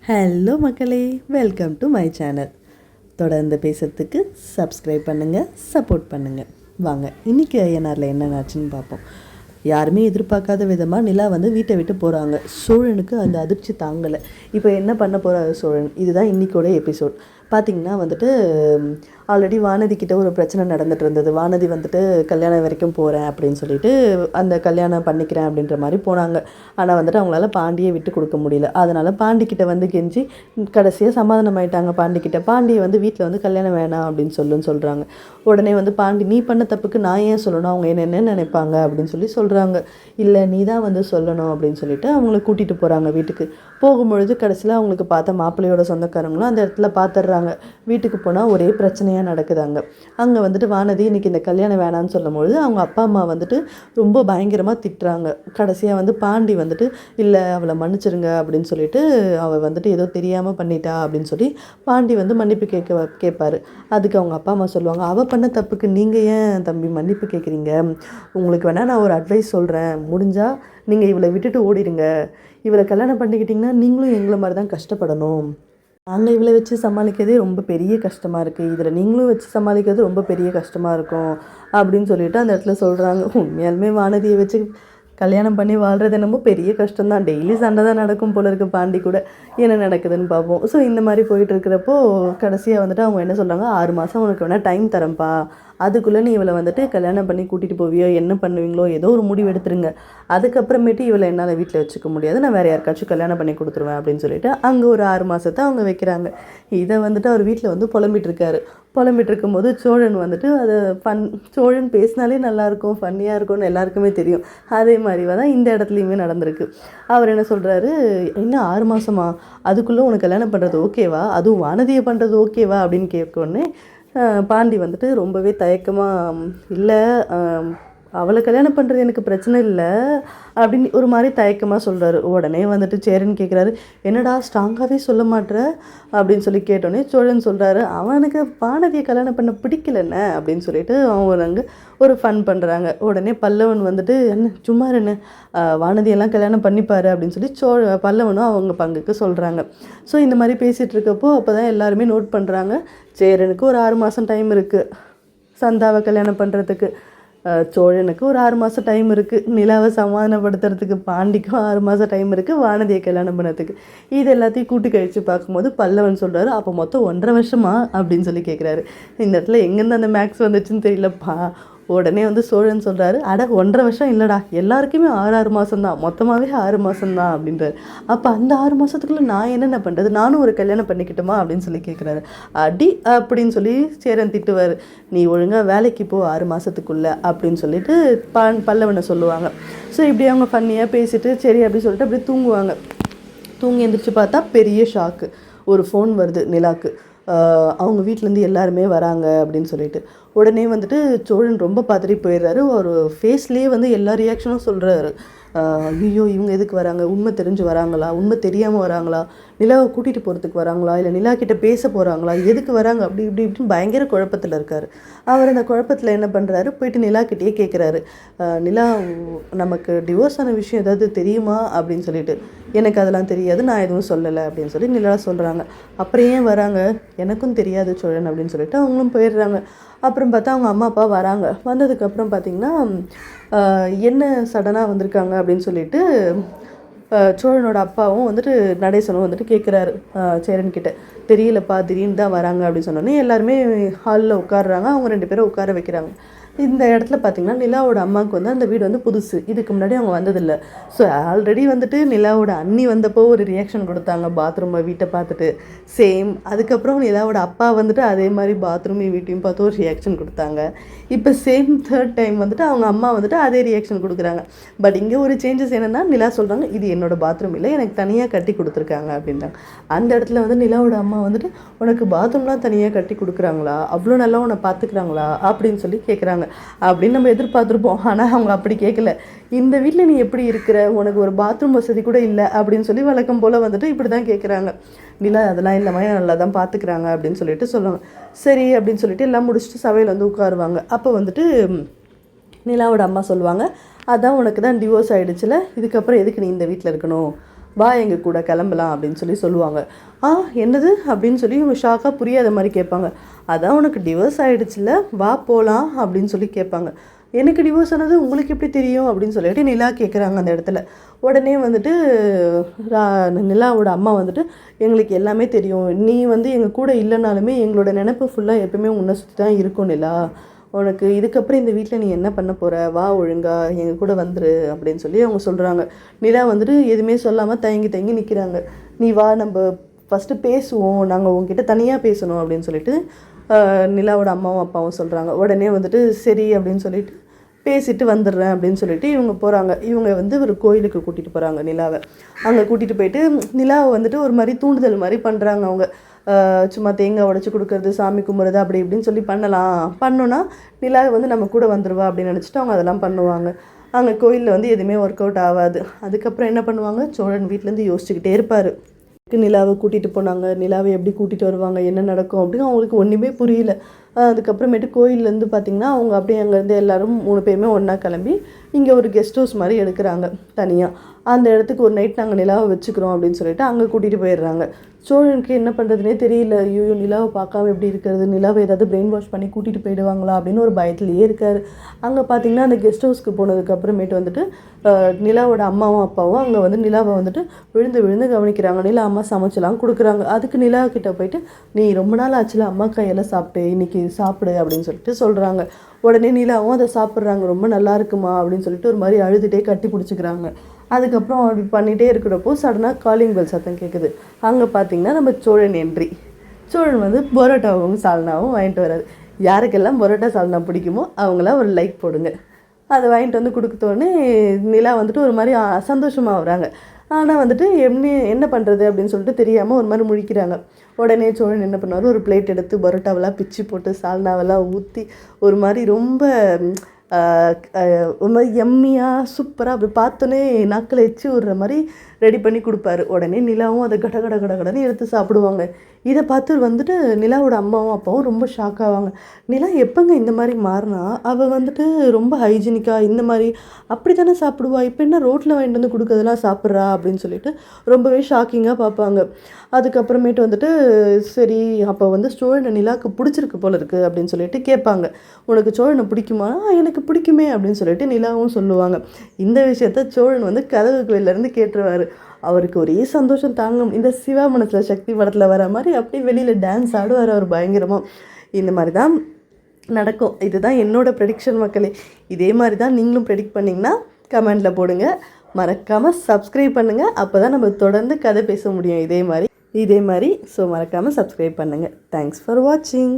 Hello மக்களே, welcome to my channel. தொடர்ந்து பேசுகிறதுக்கு சப்ஸ்கிரைப் பண்ணுங்கள், சப்போர்ட் பண்ணுங்கள். வாங்க இன்றைக்கி ஐஎன்ஆரில் என்ன ஆச்சுன்னு பார்ப்போம். யாருமே எதிர்பார்க்காத விதமாக நிலா வீட்டை விட்டு போகிறாங்க. சோழனுக்கு அந்த அதிர்ச்சி தாங்கலை. இப்போ என்ன பண்ண போகிறாரு சோழன்? இதுதான் இன்றைக்கோட எபிசோட். பார்த்திங்கன்னா ஆல்ரெடி வானதி கிட்ட ஒரு பிரச்சனை நடந்துகிட்டு இருந்தது. வானதி கல்யாணம் வரைக்கும் போகிறேன் அப்படின்னு சொல்லிட்டு அந்த கல்யாணம் பண்ணிக்கிறேன் அப்படின்ற மாதிரி போனாங்க. ஆனால் அவங்களால பாண்டியை விட்டு கொடுக்க முடியல. அதனால் பாண்டிக்கிட்ட கெஞ்சி கடைசியாக சமாதானம் ஆயிட்டாங்க. பாண்டியை வீட்டில் கல்யாணம் வேணாம் அப்படின்னு சொல்கிறாங்க. உடனே பாண்டி, நீ பண்ண தப்புக்கு நான் ஏன் சொல்லணும், அவங்க என்ன நினைப்பாங்க அப்படின்னு சொல்கிறாங்க. இல்லை, நீ தான் சொல்லணும் அப்படின்னு சொல்லிட்டு அவங்கள கூட்டிகிட்டு போகிறாங்க. வீட்டுக்கு போகும்பொழுது கடைசியில் அவங்களுக்கு பார்த்த மாப்பிள்ளையோட சொந்தக்காரங்களும் அந்த இடத்துல பார்த்துடுறாங்க. வீட்டுக்கு போனால் ஒரே பிரச்சனையாக நடக்குது. அங்கே வானதி இன்னைக்கு இந்த கல்யாணம் வேணான்னு சொல்லும்பொழுது அவங்க அப்பா அம்மா ரொம்ப பயங்கரமாக திட்டுறாங்க. கடைசியாக பாண்டி இல்லை அவளை மன்னிச்சிருங்க அப்படின்னு சொல்லிட்டு அவள் ஏதோ தெரியாமல் பண்ணிட்டா அப்படின்னு சொல்லி பாண்டி மன்னிப்பு கேட்பாரு. அதுக்கு அவங்க அப்பா அம்மா சொல்லுவாங்க, அவள் பண்ண தப்புக்கு நீங்கள் ஏன் தம்பி மன்னிப்பு கேட்குறீங்க? உங்களுக்கு வேணால் நான் ஒரு அட்வைஸ் சொல்கிறேன். முடிஞ்சால் நீங்கள் இவளை விட்டுட்டு ஓடிடுங்க. இவளை கல்யாணம் பண்ணிக்கிட்டிங்கன்னா நீங்களும் எங்களை மாதிரி தான் கஷ்டப்படணும். நாங்கள் இவளை வச்சு சமாளிக்கிறதே ரொம்ப பெரிய கஷ்டமாக இருக்குது. இதில் நீங்களும் வச்சு சமாளிக்கிறது ரொம்ப பெரிய கஷ்டமாக இருக்கும் அப்படின்னு சொல்லிட்டு அந்த இடத்துல சொல்கிறாங்க. உண்மையாலுமே வானதியை வச்சு கல்யாணம் பண்ணி வாழ்கிறது என்னமோ பெரிய கஷ்டம்தான். டெய்லி சண்டை தான் நடக்கும் போல இருக்குது. பாண்டி கூட என்ன நடக்குதுன்னு பார்ப்போம். ஸோ இந்த மாதிரி போயிட்டு இருக்கிறப்போ கடைசியாக அவங்க என்ன சொல்கிறாங்க, 6 மாதம் உனக்கு வேணால் டைம் தரேன்ப்பா, அதுக்குள்ளே நீ இவளை கல்யாணம் பண்ணி கூட்டிகிட்டு போவியோ என்ன பண்ணுவீங்களோ ஏதோ ஒரு முடிவு எடுத்துருங்க. அதுக்கப்புறமேட்டு இவளை என்னால் வீட்டில் வச்சுக்க முடியாது, நான் வேறு யாருக்காச்சும் கல்யாணம் பண்ணி கொடுத்துருவேன் அப்படின்னு சொல்லிட்டு அங்கே ஒரு 6 மாதத்தை அவங்க வைக்கிறாங்க. இதை அவர் வீட்டில் புலம்பிட்டு இருக்காரு. புலம்பிட்டு இருக்கும்போது சோழன் அதை சோழன் பேசினாலே நல்லாயிருக்கும், ஃபன்னியாக இருக்கும்னு எல்லாருக்குமே தெரியும். அதே மாதிரி தான் இந்த இடத்துலையுமே நடந்திருக்கு. அவர் என்ன சொல்கிறாரு, இன்னும் 6 மாதமா, அதுக்குள்ளே உனக்கு கல்யாணம் பண்ணுறது ஓகேவா, அதுவும் வானதியை பண்ணுறது ஓகேவா அப்படின்னு கேட்கோடனே பாண்டி ரொம்பவே தயக்கமாக, இல்லை அவளை கல்யாணம் பண்ணுறது எனக்கு பிரச்சனை இல்லை அப்படின்னு ஒரு மாதிரி தயக்கமாக சொல்கிறாரு. உடனே சேரன் கேட்குறாரு, என்னடா ஸ்ட்ராங்காகவே சொல்ல மாட்டேற அப்படின்னு சொல்லி கேட்டோன்னே சோழன் சொல்கிறாரு, அவனுக்கு வானதியை கல்யாணம் பண்ண பிடிக்கலன்னு அப்படின்னு சொல்லிட்டு அவங்க ஒரு ஃபன் பண்ணுறாங்க. உடனே பல்லவன் என்ன சும்மா என்ன வானதியெல்லாம் கல்யாணம் பண்ணிப்பார் அப்படின்னு சொல்லி பல்லவனும் அவங்க பங்குக்கு சொல்கிறாங்க. ஸோ இந்த மாதிரி பேசிகிட்டு இருக்கப்போ அப்போ தான் எல்லாருமே நோட் பண்ணுறாங்க, சேரனுக்கு ஒரு 6 மாதம் டைம் இருக்குது சந்தாவை கல்யாணம் பண்ணுறதுக்கு, சோழனுக்கு ஒரு 6 மாதம் டைம் இருக்குது, நிலாவை சமாதானப்படுத்துறதுக்கு பாண்டிக்கும் 6 மாதம் டைம் இருக்குது, வானதியை கல்யாணம் பண்ணுறதுக்கு. இது எல்லாத்தையும் கூட்டி கழித்து பார்க்கும்போது பல்லவன் சொல்கிறாரு, அப்போ மொத்தம் 1.5 வருஷமா அப்படின்னு சொல்லி கேட்குறாரு. இந்த இடத்துல எங்கேருந்து அந்த மேக்ஸ் வந்துச்சுன்னு தெரியலப்பா. உடனே சோழன் சொல்கிறாரு, அட 1.5 வருஷம் இல்லைடா, எல்லாருக்குமே 6 மாதம் தான், மொத்தமாகவே 6 மாதம் தான் அப்படின்றாரு. அப்போ அந்த 6 மாதத்துக்குள்ளே நான் என்னென்ன பண்ணுறது, நானும் ஒரு கல்யாணம் பண்ணிக்கிட்டோமா அப்படின்னு சொல்லி கேட்குறாரு. அடி அப்படின்னு சொல்லி சேரன் திட்டுவார், நீ ஒழுங்காக வேலைக்கு போ 6 மாதத்துக்குள்ளே அப்படின்னு சொல்லிட்டு பல்லவனை சொல்லுவாங்க. ஸோ இப்படி அவங்க ஃபன்னியாக பேசிட்டு சரி அப்படின்னு சொல்லிட்டு அப்படியே தூங்குவாங்க. தூங்கி எழுந்திரிச்சு பார்த்தா பெரிய ஷாக்கு, ஒரு ஃபோன் வருது நிலாக்கு. அவங்க வீட்டிலேருந்து எல்லாருமே வராங்க அப்படின்னு சொல்லிட்டு உடனே சோழன் ரொம்ப பதறி போயிடுறாரு. ஒரு ஃபேஸ்லேயே எல்லா ரியாக்ஷனும் சொல்கிறாரு. ஐயோ இவங்க எதுக்கு வராங்க, உண்மை தெரிஞ்சு வராங்களா, உண்மை தெரியாமல் வராங்களா, நிலாவை கூட்டிகிட்டு போகிறதுக்கு வராங்களா, இல்லை நிலா கிட்டே பேச போகிறாங்களா, எதுக்கு வராங்க அப்படி இப்படின்னு பயங்கர குழப்பத்தில் இருக்கார். அவர் அந்த குழப்பத்தில் என்ன பண்ணுறாரு, போயிட்டு நிலாக்கிட்டே கேட்குறாரு, நிலா நமக்கு டிவோர்ஸ் ஆன விஷயம் ஏதாவது தெரியுமா அப்படின்னு சொல்லிட்டு. எனக்கு அதெல்லாம் தெரியாது, நான் எதுவும் சொல்லலை அப்படின்னு சொல்லி நிலா சொல்கிறாங்க. அப்புறம் ஏன் வராங்க, எனக்கும் தெரியாது சோழன் அப்படின்னு சொல்லிட்டு அவங்களும் போயிடுறாங்க. அப்புறம் பார்த்தா அவங்க அம்மா அப்பா வராங்க. வந்ததுக்கப்புறம் பார்த்திங்கன்னா என்ன சடனாக வந்திருக்காங்க அப்படின்னு சொல்லிட்டு சோழனோட அப்பாவும் நடேசனும் கேட்குறாரு சேரன்கிட்ட, தெரியலப்பா திடீர்னு தான் வராங்க அப்படின்னு சொன்னோன்னே எல்லாருமே ஹாலில் உட்காடுறாங்க. அவங்க 2 பேரும் உட்கார வைக்கிறாங்க. இந்த இடத்துல பார்த்திங்கன்னா நிலாவோட அம்மாவுக்கு அந்த வீடு புதுசு, இதுக்கு முன்னாடி அவங்க வந்ததில்லை. ஸோ ஆல்ரெடி நிலாவோட அண்ணி வந்தப்போ ஒரு ரியாக்ஷன் கொடுத்தாங்க பாத்ரூமை வீட்டை பார்த்துட்டு, சேம். அதுக்கப்புறம் நிலாவோட அப்பா அதே மாதிரி பாத்ரூமையும் வீட்டையும் பார்த்து ஒரு ரியாக்ஷன் கொடுத்தாங்க. இப்போ சேம் 3rd டைம் அவங்க அம்மா அதே ரியாக்ஷன் கொடுக்குறாங்க. பட் இங்கே ஒரு சேஞ்சஸ் என்னென்னா, நிலா சொல்கிறாங்க, இது என்னோடய பாத்ரூம் இல்லை, எனக்கு தனியாக கட்டி கொடுத்துருக்காங்க அப்படின்றாங்க. அந்த இடத்துல நிலாவோட அம்மா உனக்கு பாத்ரூம்லாம் தனியாக கட்டி கொடுக்குறாங்களா, அவ்வளோ நல்லா உன்னை பார்த்துக்கிறாங்களா அப்படின்னு சொல்லி கேட்குறாங்க. அப்படின்னு நம்ம எதிர்பார்த்துருப்போம். ஆனால் அவங்க அப்படி கேட்கல. இந்த வீட்டில் நீ எப்படி இருக்கிற, உனக்கு ஒரு பாத்ரூம் வசதி கூட இல்லை அப்படின்னு சொல்லி வழக்கம் போல் இப்படி தான் கேட்குறாங்க. நிலா அதெல்லாம் இல்லைம்மா நல்லா தான் பார்த்துக்கிறாங்க அப்படின்னு சொல்லிட்டு சொல்லுவாங்க. சரி அப்படின்னு சொல்லிட்டு எல்லாம் முடிச்சுட்டு சபையில் உட்காருவாங்க. அப்போ நிலாவோட அம்மா சொல்லுவாங்க, அதான் உனக்கு தான் டிவோர்ஸ் ஆகிடுச்சுல, இதுக்கப்புறம் எதுக்கு நீ இந்த வீட்டில் இருக்கணும், வா எங்கள் கூட கிளம்பலாம் அப்படின்னு சொல்லி சொல்லுவாங்க. என்னது அப்படின்னு சொல்லி இவங்க ஷாக்காக புரியாத மாதிரி கேட்பாங்க. அதான் உனக்கு டிவோர்ஸ் ஆகிடுச்சுல, வா போகலாம் அப்படின்னு சொல்லி கேட்பாங்க. எனக்கு டிவோர்ஸ் ஆனது உங்களுக்கு எப்படி தெரியும் அப்படின்னு சொல்லிட்டு நிலா கேட்குறாங்க அந்த இடத்துல. உடனே வந்துட்டு நிலாவோட அம்மா வந்துட்டு, எங்களுக்கு எல்லாமே தெரியும், நீ வந்து எங்கள் கூட இல்லைனாலுமே எங்களோட நினப்பு ஃபுல்லாக எப்பவுமே உன்னை சுற்றி தான் இருக்கும் நிலா. உனக்கு இதுக்கப்புறம் இந்த வீட்டில் நீ என்ன பண்ண போகிற, வா ஒழுங்கா எங்கள் கூட வந்துரு அப்படின்னு சொல்லி அவங்க சொல்கிறாங்க. நிலா வந்துட்டு எதுவுமே சொல்லாமல் தயங்கி தயங்கி நிற்கிறாங்க. நீ வா நம்ம ஃபஸ்ட்டு பேசுவோம், நாங்கள் உங்ககிட்ட தனியாக பேசணும் அப்படின்னு சொல்லிட்டு நிலாவோட அம்மாவும் அப்பாவும் சொல்கிறாங்க. உடனே வந்துட்டு சரி அப்படின்னு சொல்லிட்டு பேசிட்டு வந்துடுறேன் அப்படின்னு சொல்லிட்டு இவங்க போகிறாங்க. இவங்க வந்து ஒரு கோயிலுக்கு கூட்டிகிட்டு போகிறாங்க நிலாவை. அங்கே கூட்டிகிட்டு போயிட்டு நிலாவை வந்துட்டு ஒரு மாதிரி தூண்டுதல் மாதிரி பண்ணுறாங்க அவங்க. சும்மா தேங்காய் உடச்சி கொடுக்கறது, சாமி கும்பிட்றது, அப்படி இப்படின்னு சொல்லி பண்ணோன்னா நிலா வந்து நம்ம கூட வந்துடுவா அப்படின்னு நினச்சிட்டு அவங்க அதெல்லாம் பண்ணுவாங்க. அங்கே கோயிலில் வந்து எதுவுமே ஒர்க் அவுட் ஆகாது. அதுக்கப்புறம் என்ன பண்ணுவாங்க, சோழன் வீட்டிலேருந்து யோசிச்சுக்கிட்டே இருப்பார். நிலாவை கூட்டிகிட்டு போனாங்க, நிலாவை எப்படி கூட்டிகிட்டு வருவாங்க, என்ன நடக்கும் அப்படின்னு அவங்களுக்கு ஒன்றுமே புரியல. அதுக்கப்புறமேட்டு கோயிலேருந்து பார்த்திங்கன்னா அவங்க அப்படியே அங்கேருந்து எல்லோரும் 3 பேருமே ஒன்றா கிளம்பி இங்கே ஒரு கெஸ்ட் ஹவுஸ் மாதிரி எடுக்கிறாங்க தனியாக. அந்த இடத்துக்கு ஒரு நைட் நாங்கள் நிலாவை வச்சுக்கிறோம் அப்படின்னு சொல்லிட்டு அங்கே கூட்டிகிட்டு போயிடுறாங்க. சோழனுக்கு என்ன பண்ணுறதுனே தெரியல. ஐயோ நிலாவை பார்க்காம எப்படி இருக்கிறது, நிலாவை ஏதாவது பிரெயின் வாஷ் பண்ணி கூட்டிகிட்டு போயிடுவாங்களா அப்படின்னு ஒரு பயத்துலேயே இருக்கார். அங்கே பார்த்திங்கன்னா அந்த கெஸ்ட் ஹவுஸ்க்கு போனதுக்கப்புறமேட்டு வந்துட்டு நிலாவோட அம்மாவும் அப்பாவும் அங்கே வந்து நிலாவை வந்துட்டு விழுந்து விழுந்து கவனிக்கிறாங்க. நிலா அம்மா சமைச்சலாம் கொடுக்குறாங்க. அதுக்கு நிலா கிட்ட போயிட்டு, நீ ரொம்ப நாள் ஆச்சுல அம்மா கையெல்லாம் சாப்பிட்டு, இன்றைக்கி சாப்பிடு அப்படின்னு சொல்லிட்டு சொல்கிறாங்க. உடனே நிலாவும் அதை சாப்பிட்றாங்க. ரொம்ப நல்லா இருக்குமா அப்படின்னு சொல்லிட்டு ஒரு மாதிரி அழுதுகிட்டே கட்டி பிடிச்சிக்கிறாங்க. அதுக்கப்புறம் அப்படி பண்ணிகிட்டே இருக்கிறப்போ சடனாக காலிங் பெல் சத்தம் கேட்குது. அங்கே பார்த்திங்கன்னா நம்ம சோழன் என்ட்ரி. சோழன் வந்து பரோட்டாவும் சால்னாவும் வாங்கிட்டு வராது. யாருக்கெல்லாம் பரோட்டா சால்னா பிடிக்குமோ அவங்களாம் ஒரு லைக் போடுங்க. அதை வாங்கிட்டு வந்து கொடுத்தோடனே நிலா வந்துட்டு ஒரு மாதிரி சந்தோஷமாக வராங்க. ஆனால் வந்துட்டு என்ன பண்ணுறது அப்படின்னு சொல்லிட்டு தெரியாமல் ஒரு மாதிரி முழிக்கிறாங்க. உடனே சோழன் என்ன பண்ணுவார், ஒரு பிளேட் எடுத்து பரோட்டாவெல்லாம் பிச்சு போட்டு சால்னாவெல்லாம் ஊற்றி ஒரு மாதிரி ரொம்ப ஒரு மாதிரி எம்மியாக சூப்பராக அப்படி பார்த்தோன்னே நாக்கில் எச்சி விடுற மாதிரி ரெடி பண்ணி கொடுப்பாரு. உடனே நிலாவும் அதை கடன்னு எடுத்து சாப்பிடுவாங்க. இதை பார்த்து வந்துட்டு நிலாவோட அம்மாவும் அப்பாவும் ரொம்ப ஷாக் ஆவாங்க. நிலா எப்போங்க இந்த மாதிரி மாறினா, அவள் வந்துட்டு ரொம்ப ஹைஜீனிக்காக இந்த மாதிரி அப்படி தானே சாப்பிடுவா, இப்போ என்ன ரோட்டில் வாங்கிட்டு வந்து கொடுக்கறதெல்லாம் சாப்பிட்றா அப்படின்னு சொல்லிட்டு ரொம்பவே ஷாக்கிங்காக பார்ப்பாங்க. அதுக்கப்புறமேட்டு வந்துட்டு சரி அப்போ வந்து சோழனை நிலாவுக்கு பிடிச்சிருக்கு போல இருக்குது அப்படின்னு சொல்லிட்டு கேட்பாங்க. உனக்கு சோழனை பிடிக்குமா, எனக்கு பிடிக்குமே அப்படின்னு சொல்லிட்டு நிலாவும் சொல்லுவாங்க. இந்த விஷயத்த சோழன் வந்து கதவுக்கு வெளிலேருந்து கேட்டுருவார். அவருக்கு ஒரே சந்தோஷம் தாங்கும். இந்த சிவா மனசில் சக்தி படத்தில் வர மாதிரி அப்படியே வெளியில் டான்ஸ் ஆடுவார் அவர் பயங்கரமாக. இந்த மாதிரி தான் நடக்கும். இதுதான் என்னோடய ப்ரெடிக்ஷன் மக்களே. இதே மாதிரி தான் நீங்களும் ப்ரெடிக்ட் பண்ணிங்கன்னா கமெண்டில் போடுங்க. மறக்காமல் சப்ஸ்கிரைப் பண்ணுங்கள். அப்போ தான் நம்ம தொடர்ந்து கதை பேச முடியும் இதே மாதிரி. ஸோ மறக்காமல் சப்ஸ்கிரைப் பண்ணுங்கள். தேங்க்ஸ் ஃபார் வாட்சிங்.